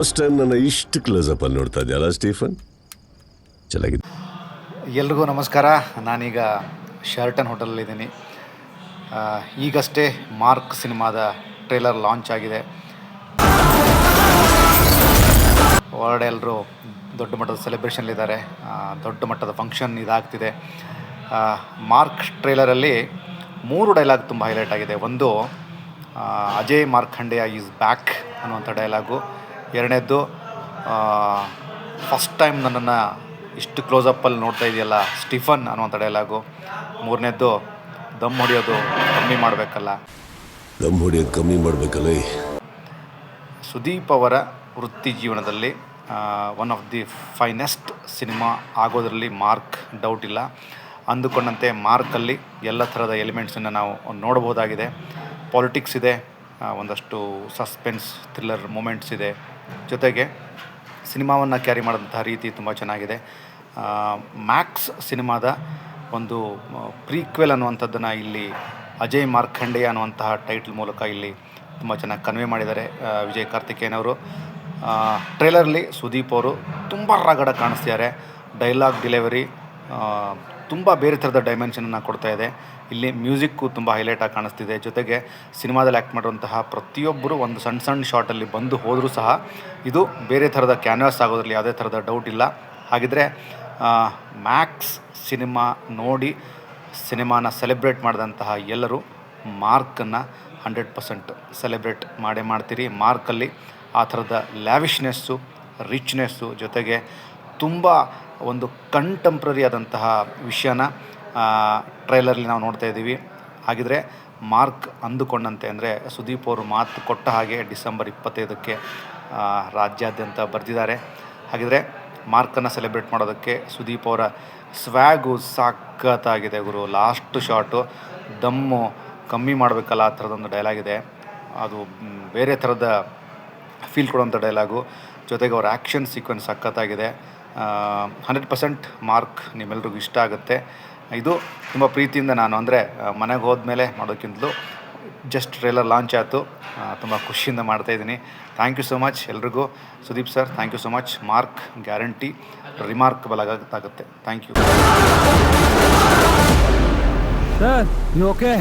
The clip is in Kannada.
ಫಸ್ಟ್ ಟೈಮ್ ನನ್ನ ಇಷ್ಟು ಕ್ಲೋಸಪ್ ಅಲ್ಲಿ ನೋಡ್ತಾ ಇದೆಯಲ್ಲ ಸ್ಟೀಫನ್, ಚೆನ್ನಾಗಿದೆ. ಎಲ್ರಿಗೂ ನಮಸ್ಕಾರ. ನಾನೀಗ ಶೆರಟನ್ ಹೋಟೆಲಲ್ಲಿದ್ದೀನಿ. ಈಗಷ್ಟೇ ಮಾರ್ಕ್ ಸಿನಿಮಾದ ಟ್ರೇಲರ್ ಲಾಂಚ್ ಆಗಿದೆ. ಹೊರಗಡೆ ಎಲ್ಲರೂ ದೊಡ್ಡ ಮಟ್ಟದ ಸೆಲೆಬ್ರೇಷನ್ಲಿದ್ದಾರೆ. ದೊಡ್ಡ ಮಟ್ಟದ ಫಂಕ್ಷನ್ ಇದಾಗ್ತಿದೆ. ಮಾರ್ಕ್ ಟ್ರೇಲರಲ್ಲಿ 3 ಡೈಲಾಗ್ ತುಂಬ ಹೈಲೈಟ್ ಆಗಿದೆ. ಒಂದು, ಅಜಯ್ ಮಾರ್ಕಂಡೇಯ ಈಸ್ ಬ್ಯಾಕ್ ಅನ್ನುವಂಥ ಡೈಲಾಗು. ಎರಡನೇದ್ದು, ಫಸ್ಟ್ ಟೈಮ್ ನನ್ನನ್ನು ಇಷ್ಟು ಕ್ಲೋಸಪ್ಪಲ್ಲಿ ನೋಡ್ತಾ ಇದೆಯಲ್ಲ ಸ್ಟೀಫನ್ ಅನ್ನುವಂಥ ಡೈಲಾಗು. ಮೂರನೇದ್ದು, ದಮ್ ಹೊಡೆಯೋದು ಕಮ್ಮಿ ಮಾಡಬೇಕಲ್ಲ. ದಮ್ ಹೊಡೆಯೋದು ಕಮ್ಮಿ ಮಾಡಬೇಕಲ್ಲ. ಸುದೀಪ್ ಅವರ ವೃತ್ತಿ ಜೀವನದಲ್ಲಿ one of the finest cinema ಆಗೋದರಲ್ಲಿ ಮಾರ್ಕ್ ಡೌಟ್ ಇಲ್ಲ. ಅಂದುಕೊಂಡಂತೆ ಮಾರ್ಕಲ್ಲಿ ಎಲ್ಲ ಥರದ ಎಲಿಮೆಂಟ್ಸನ್ನು ನಾವು ನೋಡ್ಬೋದಾಗಿದೆ. ಪಾಲಿಟಿಕ್ಸ್ ಇದೆ, ಒಂದಷ್ಟು ಸಸ್ಪೆನ್ಸ್ ಥ್ರಿಲ್ಲರ್ ಮೂಮೆಂಟ್ಸ್ ಇದೆ. ಜೊತೆಗೆ ಸಿನಿಮಾವನ್ನು ಕ್ಯಾರಿ ಮಾಡೋಂಥ ರೀತಿ ತುಂಬ ಚೆನ್ನಾಗಿದೆ. ಮ್ಯಾಕ್ಸ್ ಸಿನಿಮಾದ ಒಂದು ಪ್ರೀಕ್ವೆಲ್ ಅನ್ನುವಂಥದ್ದನ್ನು ಇಲ್ಲಿ ಅಜಯ್ ಮಾರ್ಕಂಡೇಯ ಅನ್ನುವಂತಹ ಟೈಟ್ಲ್ ಮೂಲಕ ಇಲ್ಲಿ ತುಂಬ ಚೆನ್ನಾಗಿ ಕನ್ವೆ ಮಾಡಿದ್ದಾರೆ ವಿಜಯ್ ಕಾರ್ತಿಕೇಯನವರು. ಟ್ರೇಲರ್ಲಿ ಸುದೀಪ್ ಅವರು ತುಂಬ ರಾಗಡ ಕಾಣಿಸ್ತಿದ್ದಾರೆ. ಡೈಲಾಗ್ ಡೆಲಿವರಿ ತುಂಬ ಬೇರೆ ಥರದ ಡೈಮೆನ್ಷನನ್ನು ಕೊಡ್ತಾ ಇದೆ. ಇಲ್ಲಿ ಮ್ಯೂಸಿಕ್ಕು ತುಂಬ ಹೈಲೈಟಾಗಿ ಕಾಣಿಸ್ತಿದೆ. ಜೊತೆಗೆ ಸಿನಿಮಾದಲ್ಲಿ ಆ್ಯಕ್ಟ್ ಮಾಡುವಂತಹ ಪ್ರತಿಯೊಬ್ಬರು ಒಂದು ಸಣ್ಣ ಸಣ್ಣ ಶಾರ್ಟಲ್ಲಿ ಬಂದು ಹೋದರೂ ಸಹ ಇದು ಬೇರೆ ಥರದ ಕ್ಯಾನ್ವಾಸ್ ಆಗೋದ್ರಲ್ಲಿ ಯಾವುದೇ ಥರದ ಡೌಟ್ ಇಲ್ಲ. ಹಾಗಿದ್ರೆ ಮ್ಯಾಕ್ಸ್ ಸಿನಿಮಾ ನೋಡಿ ಸಿನಿಮಾನ ಸೆಲೆಬ್ರೇಟ್ ಮಾಡಿದಂತಹ ಎಲ್ಲರೂ ಮಾರ್ಕನ್ನು 100% ಸೆಲೆಬ್ರೇಟ್ ಮಾಡೇ ಮಾಡ್ತೀರಿ. ಮಾರ್ಕಲ್ಲಿ ಆ ಥರದ ಲ್ಯಾವಿಶ್ನೆಸ್ಸು, ರಿಚ್ನೆಸ್ಸು, ಜೊತೆಗೆ ತುಂಬ ಒಂದು ಕಂಟೆಂಪ್ರರಿ ಆದಂತಹ ವಿಷಯನ ಟ್ರೈಲರ್ಲಿ ನಾವು ನೋಡ್ತಾ ಇದ್ದೀವಿ. ಹಾಗಿದ್ರೆ ಮಾರ್ಕ್ ಅಂದುಕೊಂಡಂತೆ, ಅಂದರೆ ಸುದೀಪ್ ಅವರು ಮಾತು ಕೊಟ್ಟ ಹಾಗೆ ಡಿಸೆಂಬರ್ 25ಕ್ಕೆ ರಾಜ್ಯಾದ್ಯಂತ ಬರೆದಿದ್ದಾರೆ. ಹಾಗಿದ್ರೆ ಮಾರ್ಕನ್ನು ಸೆಲೆಬ್ರೇಟ್ ಮಾಡೋದಕ್ಕೆ ಸುದೀಪ್ ಅವರ ಸ್ವ್ಯಾಗು ಸಖತ್ತಾಗಿದೆ ಗುರು. ಲಾಸ್ಟ್ ಶಾಟು ದಮ್ಮು ಕಮ್ಮಿ ಮಾಡಬೇಕಲ್ಲ ಆ ಥರದೊಂದು ಡೈಲಾಗಿದೆ. ಅದು ಬೇರೆ ಥರದ ಫೀಲ್ ಕೊಡುವಂಥ ಡೈಲಾಗು. ಜೊತೆಗೆ ಅವ್ರ ಆ್ಯಕ್ಷನ್ ಸೀಕ್ವೆನ್ಸ್ ಸಖತ್ತಾಗಿದೆ. 100% ಮಾರ್ಕ್ ನಿಮ್ಮೆಲ್ರಿಗೂ ಇಷ್ಟ ಆಗುತ್ತೆ. ಇದು ತುಂಬ ಪ್ರೀತಿಯಿಂದ ನಾನು, ಅಂದರೆ ಮನೆಗೆ ಹೋದ್ಮೇಲೆ ಮಾಡೋಕ್ಕಿಂತಲೂ ಜಸ್ಟ್ ಟ್ರೇಲರ್ ಲಾಂಚ್ ಆಯಿತು, ತುಂಬ ಖುಷಿಯಿಂದ ಮಾಡ್ತಾಯಿದ್ದೀನಿ. ಥ್ಯಾಂಕ್ ಯು ಸೊ ಮಚ್ ಎಲ್ರಿಗೂ. Sudeep sir, thank you so much. Mark guarantee remarkable ಆಗುತ್ತೆ. Thank you sir. You okay?